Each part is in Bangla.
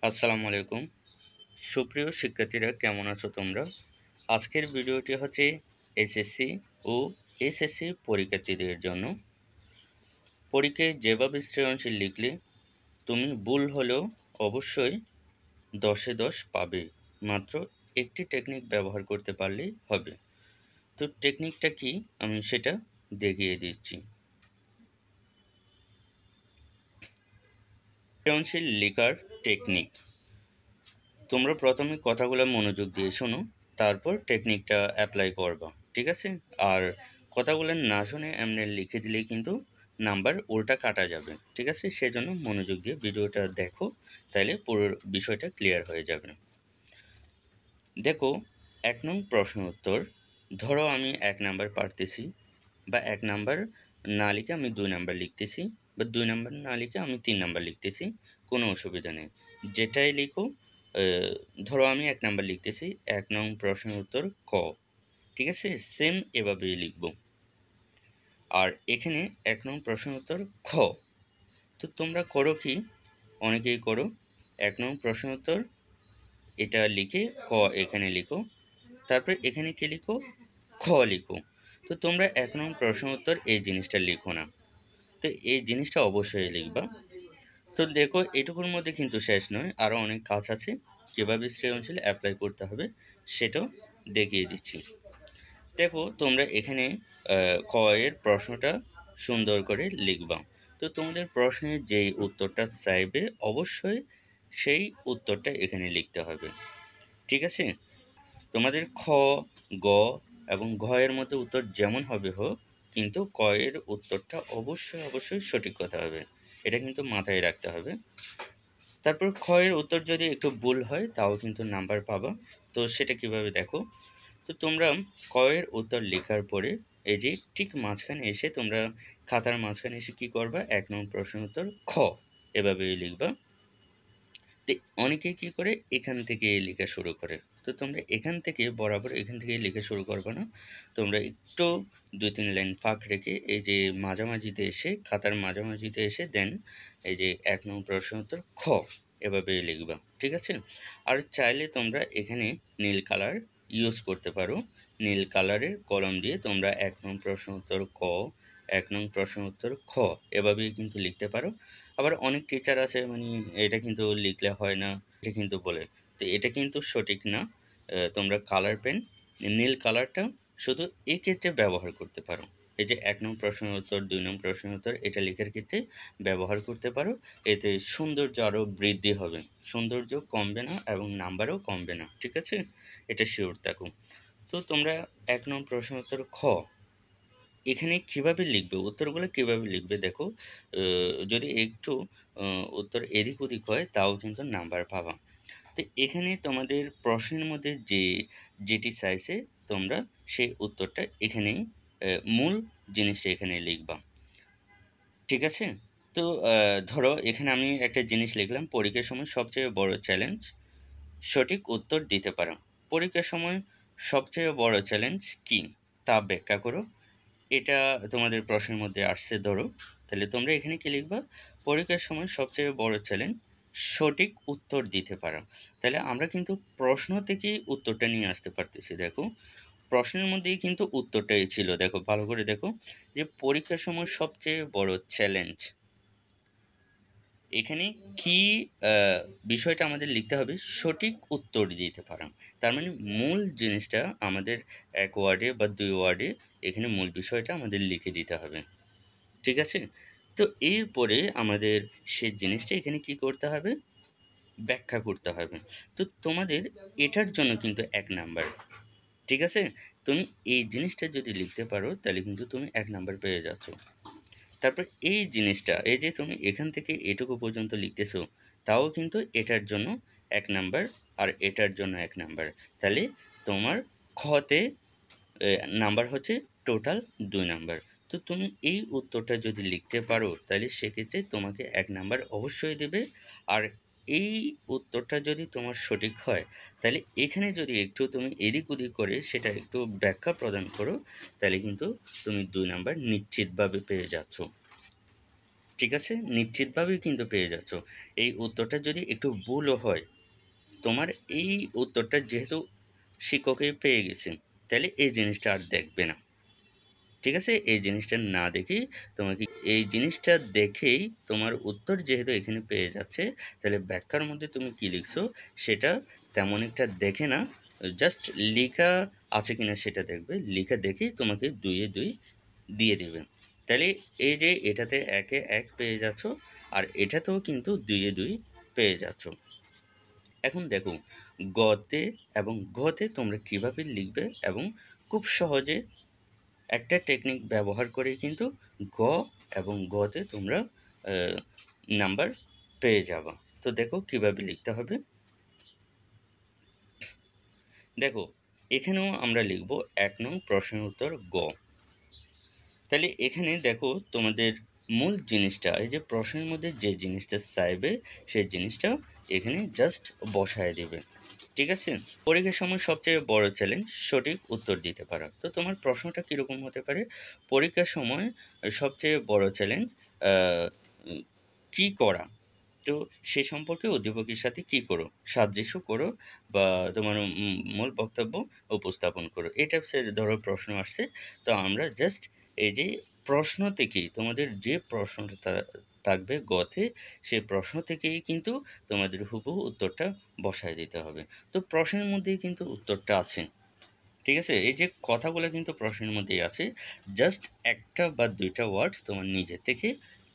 আসসালামু আলাইকুম। সুপ্রিয় শিক্ষার্থীরা কেমন আছো তোমরা? আজকের ভিডিওটি হচ্ছে এসএসসি ও এসএসসি পরীক্ষার্থীদের জন্য। পরীক্ষায় যেভাবে সৃজনশীল লিখলে তুমি ভুল হলেও অবশ্যই 10-এ 10 পাবে। মাত্র একটি টেকনিক ব্যবহার করতে পারলেই হবে। তো টেকনিকটা কি আমি সেটা দেখিয়ে দিচ্ছি। সৃজনশীল লেখার টেকনিক। তোমরা প্রথমে কথাগুলো মনোযোগ দিয়ে শোনো, তারপর টেকনিকটা অ্যাপ্লাই করবা, ঠিক আছে? আর কথাগুলো না শুনে এমনি লিখে দিলেই কিন্তু নাম্বার উল্টা কাটা যাবে, ঠিক আছে? সেজন্য মনোযোগ দিয়ে ভিডিওটা দেখো, তাইলে পুরো বিষয়টা ক্লিয়ার হয়ে যাবে। দেখো, 1 নং প্রশ্ন উত্তর। ধরো আমি 1 নাম্বার পারতেছি, বা 1 নাম্বার না লিখে আমি 2 নাম্বার লিখতেছি, বা 2 নাম্বার না লিখে আমি 3 নাম্বার লিখতেছি, কোনো অসুবিধা নেই। যেটাই লিখো, আ ধরো আমি 1 নাম্বার লিখতেছি, 1 নং প্রশ্নের উত্তর ক, ঠিক আছে? সেম এভাবেই লিখব। আর এখানে 1 নং প্রশ্নের উত্তর খ। তো তোমরা করো কি? অনেকেই করো, 1 নং প্রশ্নের উত্তর এটা লিখে ক এখানে লিখো, তারপরে এখানে কি লিখো? খ লিখো। তো তোমরা 1 নং প্রশ্ন উত্তর এই জিনিসটা লিখো না। তো এই জিনিসটা অবশ্যই লিখবা। তো দেখো, এটুকুর মধ্যে কিন্তু শেষ নয়, আরও অনেক কাজ আছে। কীভাবে সৃজনশীল অ্যাপ্লাই করতে হবে সেটাও দেখিয়ে দিচ্ছি। দেখো, তোমরা এখানে ক এর প্রশ্নটা সুন্দর করে লিখবা। তো তোমাদের প্রশ্নের যেই উত্তরটা চাইবে অবশ্যই সেই উত্তরটা এখানে লিখতে হবে, ঠিক আছে? তোমাদের খ, গ এবং ঘ এর মধ্যে উত্তর যেমন হবে হোক, কিন্তু ক এর উত্তরটা অবশ্যই সঠিক কথা হবে। এটা কিন্তু মাথায় রাখতে হবে। তারপর খ এর উত্তর যদি একটু ভুল হয় তাও কিন্তু নাম্বার পাবা। তো সেটা কিভাবে দেখো, তো তোমরা ক এর উত্তর লেখার পরে এই যে ঠিক মাঝখানে এসে তোমরা খাতার মাঝখানে এসে কী করবা, 1 নং প্রশ্নের উত্তর খ এভাবেই লিখবা। তো অনেকেই কী করে, এখান থেকে লেখা শুরু করে। তো তোমরা এখান থেকে বরাবর এখান থেকে লেখা শুরু করবে না। তোমরা একটু 2-3 লাইন ফাঁক রেখে এই যে মাঝামাঝিতে এসে, খাতার মাঝামাঝিতে এসে দেন এই যে 1 নং প্রশ্নের উত্তর খ এভাবেই লিখবা, ঠিক আছে? আর চাইলে তোমরা এখানে নীল কালার ইউজ করতে পারো। নীল কালারের কলম দিয়ে তোমরা 1 নং প্রশ্ন উত্তর ক, 1 নং প্রশ্ন উত্তর খ এভাবেই কিন্তু লিখতে পারো। আবার অনেক টিচার আছে মানে এটা কিন্তু লিখলে হয় না, এটা কিন্তু বলে। তো এটা কিন্তু সঠিক না। তোমরা কালার পেন, নীল কালারটা শুধু এক্ষেত্রে ব্যবহার করতে পারো। এই যে 1 নং প্রশ্নের উত্তর, 2 নং প্রশ্নের উত্তর এটা লেখার ক্ষেত্রে ব্যবহার করতে পারো। এতে সৌন্দর্য আরও বৃদ্ধি হবে। সৌন্দর্য কমবে না এবং নাম্বারও কমবে না, ঠিক আছে? এটা শিওর থাকো। তো তোমরা 1 নং প্রশ্নের উত্তর খ এখানে কিভাবে লিখবে, উত্তরগুলো কিভাবে লিখবে দেখো, যদি একটু উত্তর এদিক ওদিক হয় তাও কিন্তু নাম্বার পাবা। তো এখানে তোমাদের প্রশ্নের মধ্যে যেটি চাইছে তোমরা সেই উত্তরটা এখানেই মূল জিনিসটা এখানে লিখবা, ঠিক আছে? তো ধরো এখানে আমি একটা জিনিস লিখলাম, পরীক্ষার সময় সবচেয়ে বড় চ্যালেঞ্জ সঠিক উত্তর দিতে পারো। পরীক্ষার সময় সবচেয়ে বড় চ্যালেঞ্জ কী তা ব্যাখ্যা করো। এটা তোমাদের প্রশ্নের মধ্যে আসছে ধরো, তাহলে তোমরা এখানে কি লিখবা? পরীক্ষার সময় সবচেয়ে বড় চ্যালেঞ্জ সঠিক উত্তর দিতে পারো। তাহলে আমরা কিন্তু প্রশ্ন থেকেই উত্তরটা নিয়ে আসতে পারতেছি। দেখো, প্রশ্নের মধ্যেই কিন্তু উত্তরটাই ছিল। দেখো ভালো করে দেখো, যে পরীক্ষার সময় সবচেয়ে বড় চ্যালেঞ্জ, এখানে কি বিষয়টা আমাদের লিখতে হবে? সঠিক উত্তর দিতে পারা। তার মানে মূল জিনিসটা আমাদের 1 ওয়ার্ডে বা 2 ওয়ার্ডে এখানে মূল বিষয়টা আমাদের লিখে দিতে হবে, ঠিক আছে? তো এরপরে আমাদের সে জিনিসটা এখানে কি করতে হবে? ব্যাখ্যা করতে হবে। তো তোমাদের এটার জন্য কিন্তু 1 নাম্বার, ঠিক আছে? তুমি এই জিনিসটা যদি লিখতে পারো তাহলে কিন্তু তুমি 1 নাম্বার পেয়ে যাচ্ছ। তারপর এই জিনিসটা, এই যে তুমি এখান থেকে এটুকু পর্যন্ত লিখতেছো, তাও কিন্তু এটার জন্য 1 নাম্বার, আর এটার জন্য 1 নাম্বার। তাহলে তোমার খতে নাম্বার হচ্ছে টোটাল 2 নাম্বার। তো তুমি এই উত্তরটা যদি লিখতে পারো তাহলে সেক্ষেত্রে তোমাকে 1 নাম্বার অবশ্যই দেবে। আর এই উত্তরটা যদি তোমার সঠিক হয় তাহলে এখানে যদি একটু তুমি এদিক ওদিক করে সেটা একটু ব্যাখ্যা প্রদান করো, তাহলে কিন্তু তুমি 2 নাম্বার নিশ্চিতভাবে পেয়ে যাচ্ছ। ঠিক আছে? নিশ্চিতভাবেই কিন্তু পেয়ে যাচ্ছ। এই উত্তরটা যদি একটু ভুলও হয়, তোমার এই উত্তরটা যেহেতু শিক্ষকই পেয়ে গেছেন, তাহলে এই জিনিসটা আর দেখবে না। ঠিক আছে? এই জিনিসটা না দেখেই তোমাকে এই জিনিসটা দেখেই তোমার উত্তর যেহেতু এখানে পেয়ে যাচ্ছে, তাহলে ব্যাখ্যার মধ্যে তুমি কি লিখছো সেটা তেমন একটা দেখে না, জাস্ট লিখা আছে কিনা সেটা দেখবে। লিখা দেখেই তোমাকে ২ এ ২ দিয়ে দেবে। তাহলে এই যে এটাতে ১ এ ১ পেয়ে যাচ্ছ, আর এটাতেও কিন্তু ২ এ ২ পেয়ে যাচ্ছ। এখন দেখো গতে এবং ঘতে তোমরা কিভাবে লিখবে এবং খুব সহজে একটা টেকনিক ব্যবহার করেই কিন্তু গ এবং গতে তোমরা নাম্বার পেয়ে যাবা। তো দেখো কিভাবে লিখতে হবে। দেখো এখানেও আমরা লিখব ১ নং প্রশ্নের উত্তর গ। তাহলে এখানে দেখো তোমাদের মূল জিনিসটা, এই যে প্রশ্নের মধ্যে যে জিনিসটা চাইবে সেই জিনিসটা এখানে জাস্ট বসায় দেবে। ঠিক আছে? পরীক্ষার সময় সবচেয়ে বড় চ্যালেঞ্জ সঠিক উত্তর দিতে পারা। তো তোমার প্রশ্নটা কীরকম হতে পারে? পরীক্ষার সময় সবচেয়ে বড় চ্যালেঞ্জ আ উম কী করা? তো সে সম্পর্কে অধ্যাপকের সাথে কী করো? সাদৃশ্য করো বা তোমার মূল বক্তব্য উপস্থাপন করো। এই টাইপসের ধরো প্রশ্ন আসছে। তো আমরা জাস্ট এই যে প্রশ্ন থেকেই তোমাদের যে প্রশ্নটা থাকবে গতে, সেই প্রশ্ন থেকেই কিন্তু তোমাদের হুবহু উত্তরটা বসায় দিতে হবে। তো প্রশ্নের মধ্যেই কিন্তু উত্তরটা আছে। ঠিক আছে? এই যে কথাগুলো কিন্তু প্রশ্নের মধ্যেই আছে। জাস্ট ১ টা বা ২ টা ওয়ার্ড তোমার নিজে থেকে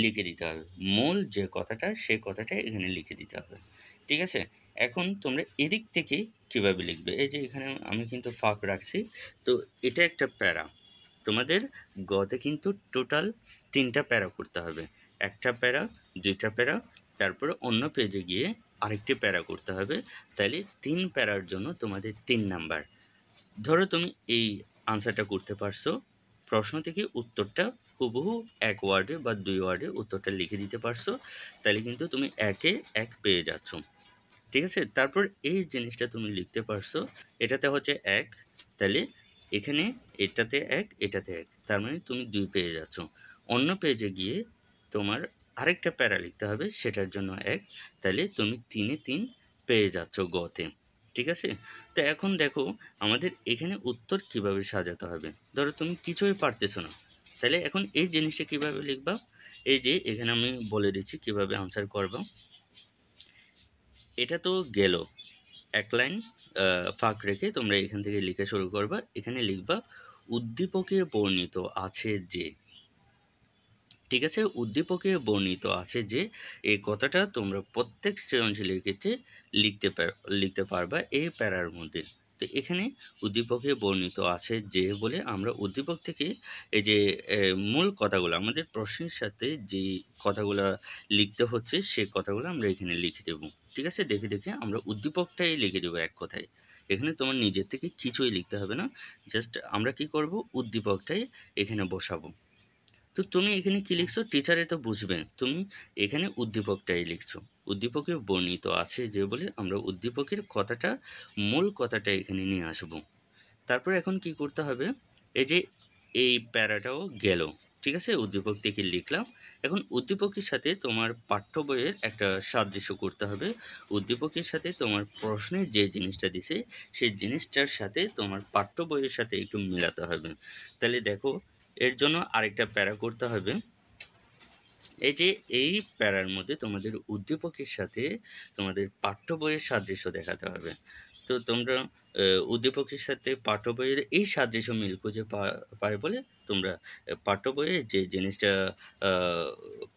লিখে দিতে হবে। মূল যে কথাটা, সেই কথাটা এখানে লিখে দিতে হবে। ঠিক আছে? এখন তোমরা এদিক থেকে কীভাবে লিখবে? এই যে এখানে আমি কিন্তু ফাঁক রাখছি। তো এটা একটা প্যারা। তোমাদের গতে কিন্তু টোটাল ৩ টা প্যারা করতে হবে। ১ টা প্যারা, ২ টা প্যারা, তারপরে অন্য পেজে গিয়ে আরেকটি প্যারা করতে হবে। তাইলে ৩ প্যারার জন্য তোমাদের ৩ নাম্বার। ধরো তুমি এই আনসারটা করতে পারছো, প্রশ্ন থেকে উত্তরটা হুবহু ১ ওয়ার্ডে বা ২ ওয়ার্ডে উত্তরটা লিখে দিতে পারছো, তাহলে কিন্তু তুমি ১ এ ১ পেয়ে যাচ্ছ। ঠিক আছে? তারপর এই জিনিসটা তুমি লিখতে পারছো, এটাতে হচ্ছে ১, তাহলে এখানে এটাতে ১, এটাতে ১, তার মানে তুমি ২ পেয়ে যাচ্ছ। অন্য পেজে গিয়ে তোমার আরেকটা প্যারা লিখতে হবে, সেটার জন্য ১, তাহলে তুমি ৩ এ ৩ পেয়ে যাচ্ছ গতে। ঠিক আছে? তো এখন দেখো আমাদের এখানে উত্তর কিভাবে সাজাতে হবে। ধরো তুমি কিছুই পারতেছো না, তাহলে এখন এই জিনিসটা কিভাবে লিখবা? এই যে এখানে আমি বলে দিচ্ছি কিভাবে আনসার করবা। এটা তো গেল। ১ লাইন ফাঁক রেখে তোমরা এখান থেকে লিখা শুরু করবা। এখানে লিখবা উদ্দীপকে বর্ণিত আছে যে। ঠিক আছে? উদ্দীপকে বর্ণিত আছে যে, এই কথাটা তোমরা প্রত্যেক সৃজনশীলের ক্ষেত্রে লিখতে পারবা এই প্যারার মধ্যে। তো এখানে উদ্দীপকে বর্ণিত আছে যে বলে আমরা উদ্দীপক থেকে এই যে মূল কথাগুলো আমাদের প্রশ্নের সাথে যেই কথাগুলা লিখতে হচ্ছে, সে কথাগুলো আমরা এখানে লিখে দেব। ঠিক আছে? দেখে, দেখে আমরা উদ্দীপকটাই লিখে দেব এক কথায়। এখানে তোমার নিজের থেকে কিছুই লিখতে হবে না। জাস্ট আমরা কি করব? উদ্দীপকটাই এখানে বসাবো। তো তুমি এখানে কি লিখছো? টিচারে তো বুঝবে। তুমি এখানে উদ্দীপকটাই লিখছো। উদ্দীপকে বর্ণিত আছে যে বলে আমরা উদ্দীপকের কথাটা, মূল কথাটা এখানে নিয়ে আসবো। তারপরে এখন কি করতে হবে? এই যে এই প্যারাটাও গেল। ঠিক আছে? উদ্দীপক থেকে লিখলাম। এখন উদ্দীপকের সাথে তোমার পাঠ্য বইয়ের একটা সাদৃশ্য করতে হবে। উদ্দীপকের সাথে তোমার প্রশ্নে যে জিনিসটা দিছে, সেই জিনিসটার সাথে তোমার পাঠ্য বইয়ের সাথে একটু মিলাতে হবে। তাহলে দেখো এর জন্য আরেকটা প্যারা করতে হবে। এই যে এই প্যারার মধ্যে তোমাদের উদ্দীপকের সাথে তোমাদের পাঠ্য বইয়ের সাদৃশ্য দেখাতে হবে। তো তোমরা উদ্দীপকের সাথে পাঠ্য বইয়ের এই সাদৃশ্য মিল খুঁজে পায় বলে তোমরা পাঠ্য বইয়ে যে জিনিসটা আ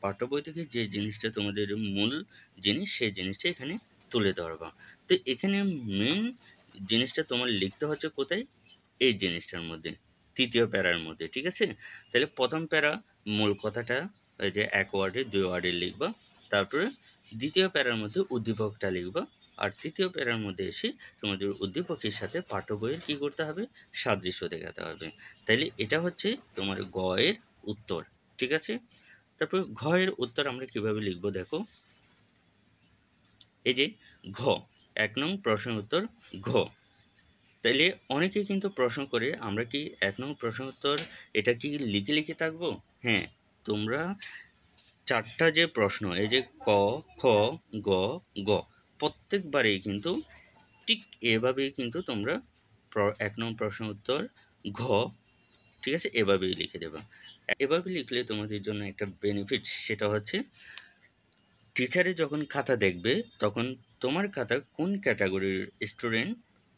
পাঠ্য বই থেকে যে জিনিসটা তোমাদের মূল জিনিস, সেই জিনিসটা এখানে তুলে ধরবা। তো এখানে মেইন জিনিসটা তোমার লিখতে হচ্ছে কোথায়? এই জিনিসটার মধ্যে, ৩য় প্যারার মধ্যে। ঠিক আছে? তাহলে ১ম প্যারা মূল কথাটা এই যে ১ ওয়ার্ডে ২ ওয়ার্ডে লিখবা। তারপরে ২য় প্যারার মধ্যে উদ্দীপকটা লিখবা। আর ৩য় প্যারার মধ্যে এসে তোমাদের উদ্দীপকের সাথে পাঠ্য বইয়ের কী করতে হবে? সাদৃশ্য দেখাতে হবে। তাইলে এটা হচ্ছে তোমার গ এর উত্তর। ঠিক আছে? তারপর ঘ এর উত্তর আমরা কিভাবে লিখব দেখো। এই যে ঘ, ১ নং প্রশ্নের উত্তর ঘ। তাইলে অনেকেই কিন্তু প্রশ্ন করে আমরা কি ১ নং প্রশ্নের উত্তর এটা কি লিখে, লিখে থাকবো? হ্যাঁ, তোমরা চারটা যে প্রশ্ন, এই যে ক, খ, গ, গ, প্রত্যেকবারেই কিন্তু ঠিক এভাবেই কিন্তু তোমরা 1 নম্বর প্রশ্ন উত্তর ঘ, ঠিক আছে, এভাবেই লিখে দেবা। এভাবে লিখলে তোমাদের জন্য একটা বেনিফিট, সেটা হচ্ছে টিচারে যখন খাতা দেখবে তখন তোমার খাতা কোন ক্যাটাগরির স্টুডেন্ট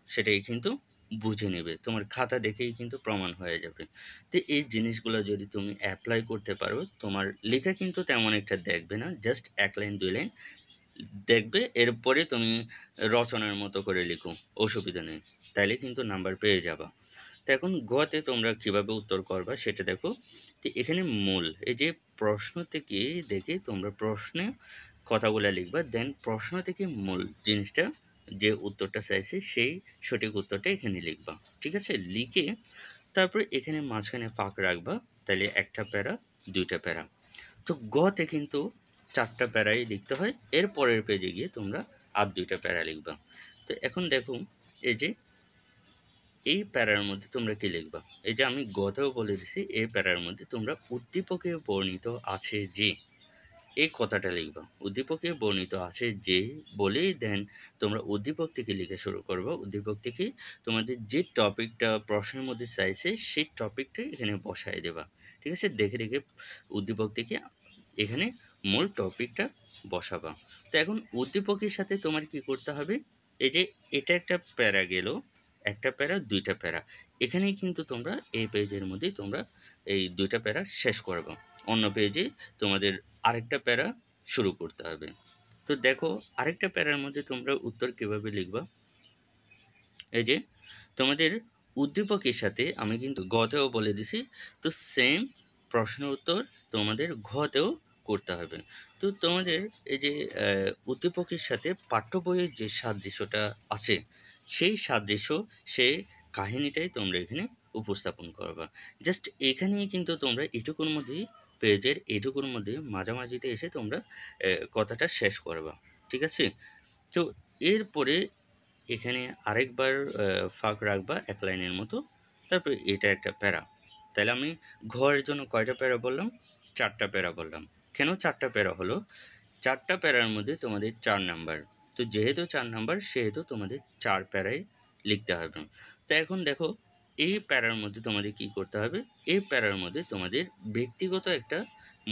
সেটাই কিন্তু বুঝে নেবে, তোমার খাতা দেখেই কিন্তু প্রমাণ হয়ে যাবে। তো এই জিনিসগুলো যদি তুমি অ্যাপ্লাই করতে পারো, তোমার লেখা কিন্তু তেমন একটা দেখবে না, জাস্ট 1 লাইন 2 লাইন দেখবে, এরপরে তুমি রচনার মতো করে লিখো, অসুবিধা নেই, তাইলে কিন্তু নাম্বার পেয়ে যাবা। তো এখন গতে তোমরা কিভাবে উত্তর করবা সেটা দেখো। তো এখানে মূল এই যে প্রশ্ন থেকে দেখে তোমরা প্রশ্নে কথাগুলো লিখবা, দেন প্রশ্ন থেকে মূল জিনিসটা, যে উত্তরটা চাইছে সেই সঠিক উত্তরটা এখানে লিখবা, ঠিক আছে। লিখে তারপরে এখানে মাঝখানে ফাঁক রাখবা, তাহলে একটা প্যারা, দুইটা প্যারা। তো গতে কিন্তু 4টা প্যারাই লিখতে হয়, এর পরের পেজে গিয়ে তোমরা আর 2টা প্যারা লিখবা। তো এখন দেখো, এই যে এই প্যারার মধ্যে তোমরা কি লিখবা, এই যে আমি গতেও বলে দিছি, এই প্যারার মধ্যে তোমরা উদ্দীপকে বর্ণিত আছে যে, এই কথাটা লিখবা। উদ্দীপকে বর্ণিত আছে যে বলেই দেন তোমরা উদ্দীপক থেকে লিখে শুরু করবা। উদ্দীপক থেকে তোমাদের যে টপিকটা প্রশ্নের মধ্যে চাইছে সেই টপিকটাই এখানে বসায় দেবা, ঠিক আছে। দেখে দেখে উদ্দীপক থেকে এখানে মূল টপিকটা বসাবা। তো এখন উদ্দীপকের সাথে তোমার কি করতে হবে, এই যে এটা একটা প্যারা গেল, একটা প্যারা, 2টা প্যারা, এখানেই কিন্তু তোমরা এই পেজের মধ্যেই তোমরা এই 2টা প্যারা শেষ করবা। অন্য পেজে তোমাদের আরেকটা প্যারা শুরু করতে হবে। তো দেখো, আরেকটা প্যারার মধ্যে তোমরা উত্তর কিভাবে লিখবা, এই যে তোমাদের উদ্দীপকের সাথে আমি কিন্তু গতেও বলে দিছি, তো সেম প্রশ্ন উত্তর তোমাদের ঘতেও করতে হবে। তো তোমাদের এই যে উদ্দীপকের সাথে পাঠ্য বইয়ের যে সাদৃশ্যটা আছে, সেই সাদৃশ্য, সেই কাহিনীটাই তোমরা এখানে উপস্থাপন করবা। জাস্ট এখানেই কিন্তু তোমরা এটুকুর মধ্যেই, পেজের এটুকুর মধ্যে মাঝামাঝিতে এসে তোমরা কথাটা শেষ করবা, ঠিক আছে। তো এরপরে এখানে আরেকবার ফাঁক রাখবা 1 লাইনের মতো, তারপরে এটা একটা প্যারা। তাহলে আমি ঘরের জন্য কয়টা প্যারা বললাম, 4টা প্যারা বললাম। কেন 4টা প্যারা হলো, 4টা প্যারার মধ্যে তোমাদের 4 নাম্বার, তো যেহেতু 4 নাম্বার সেহেতু তোমাদের 4 প্যারাই লিখতে হবে। তো এখন দেখো, এই প্যারার মধ্যে তোমাদের কি করতে হবে, এই প্যারার মধ্যে তোমাদের ব্যক্তিগত একটা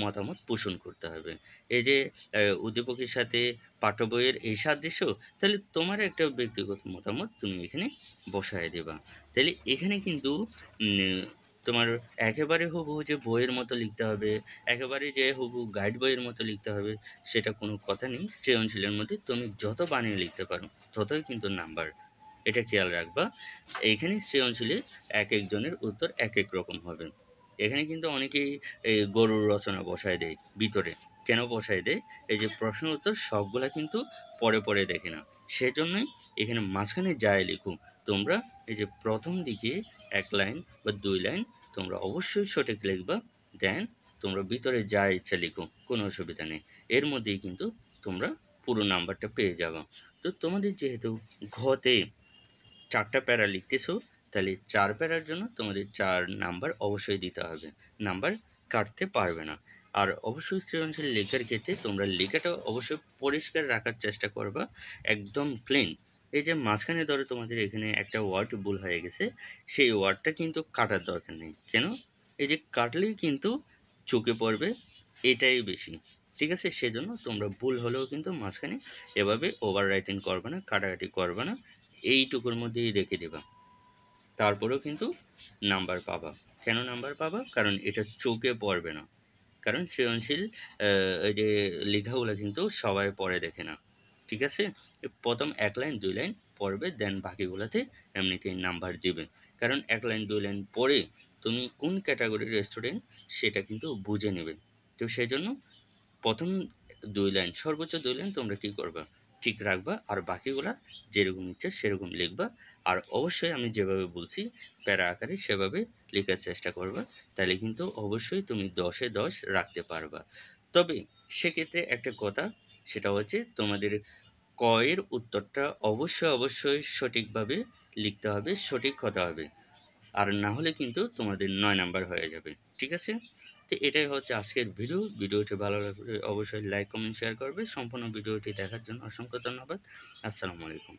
মতামত পোষণ করতে হবে। এই যে উদ্দীপকের সাথে পাঠ্য বইয়ের এই সাদৃশ্য, তাহলে তোমার একটা ব্যক্তিগত মতামত তুমি এখানে বসায় দেবা। তাহলে এখানে কিন্তু উম, তোমার একেবারে হুবহু যে বইয়ের মতো লিখতে হবে, একেবারে যে হুবহু গাইড বইয়ের মতো লিখতে হবে, সেটা কোনো কথা নেই। সৃজনশীলের মধ্যে তুমি যত বানিয়ে লিখতে পারো ততই কিন্তু নাম্বার, এটা খেয়াল রাখবা। এইখানে সৃজনশীলে এক একজনের উত্তর এক এক রকম হবে। এখানে কিন্তু অনেকেই এই গরুর রচনা বসায় দেয় ভিতরে, কেন বসায় দেয়, এই যে প্রশ্ন উত্তর সবগুলা কিন্তু পরে পরে দেখে না, সেজন্যই এখানে মাঝখানে যায় লিখুন তোমরা, এই যে প্রথম দিকে 1 লাইন বা 2 লাইন তোমরা অবশ্যই সঠিক লিখবা, দেন তোমরা ভিতরে যা ইচ্ছা লিখো, কোনো অসুবিধা নেই, এর মধ্যেই কিন্তু তোমরা পুরো নাম্বারটা পেয়ে যাবে। তো তোমাদের যেহেতু ঘতে 4টা প্যারা লিখতেছো, তাহলে 4 প্যারার জন্য তোমাদের 4 নাম্বার অবশ্যই দিতে হবে, নাম্বার কাটতে পারবে না। আর অবশ্যই সৃজনশীল লেখার ক্ষেত্রে তোমরা লেখাটা অবশ্যই পরিষ্কার রাখার চেষ্টা করবা, একদম ক্লিন। এই যে মাঝখানে ধরো তোমাদের এখানে একটা ওয়ার্ড ভুল হয়ে গেছে, সেই ওয়ার্ডটা কিন্তু কাটার দরকার নেই, কেন, এই যে কাটলেই কিন্তু চোখে পড়বে, এটাই বেশি, ঠিক আছে। সেজন্য তোমরা ভুল হলেও কিন্তু মাঝখানে এভাবে ওভার রাইটিং করবে না, কাটাকাটি করবে না, এইটুকুর মধ্যেই রেখে দেবা, তারপরেও কিন্তু নাম্বার পাবা। কেন নাম্বার পাবা, কারণ এটা চোখে পড়বে না, কারণ সৃজনশীল এই যে লেখাগুলো কিন্তু সবাই পড়ে দেখে না, ঠিক আছে। প্রথম 1 লাইন 2 লাইন পড়বে, দেন বাকিগুলোতে এমনিতেই নাম্বার দিবে, কারণ 1 লাইন 2 লাইন পড়ে তুমি কোন ক্যাটাগরির স্টুডেন্ট সেটা কিন্তু বুঝে নেবে। তো সেই জন্য প্রথম 2 লাইন, সর্বোচ্চ 2 লাইন তোমরা কী করবা, ঠিক রাখবা, আর বাকিগুলা যেরকম ইচ্ছে সেরকম লিখবা। আর অবশ্যই আমি যেভাবে বলছি প্যারা আকারে সেভাবে লেখার চেষ্টা করবা, তাহলে কিন্তু অবশ্যই তুমি 10-এ 10 রাখতে পারবা। তবে সেক্ষেত্রে একটা কথা, সেটা হচ্ছে তোমাদের ক এর উত্তরটা অবশ্যই অবশ্যই সঠিকভাবে লিখতে হবে, সঠিক হতে হবে, আর না হলে কিন্তু তোমাদের 9 নাম্বার হয়ে যাবে, ঠিক আছে। তো এটাই হচ্ছে আজকের ভিডিও। ভিডিওটি ভালো লাগলে অবশ্যই লাইক, কমেন্ট, শেয়ার করবে। সম্পূর্ণ ভিডিওটি দেখার জন্য অসংখ্য ধন্যবাদ। আসসালামু আলাইকুম।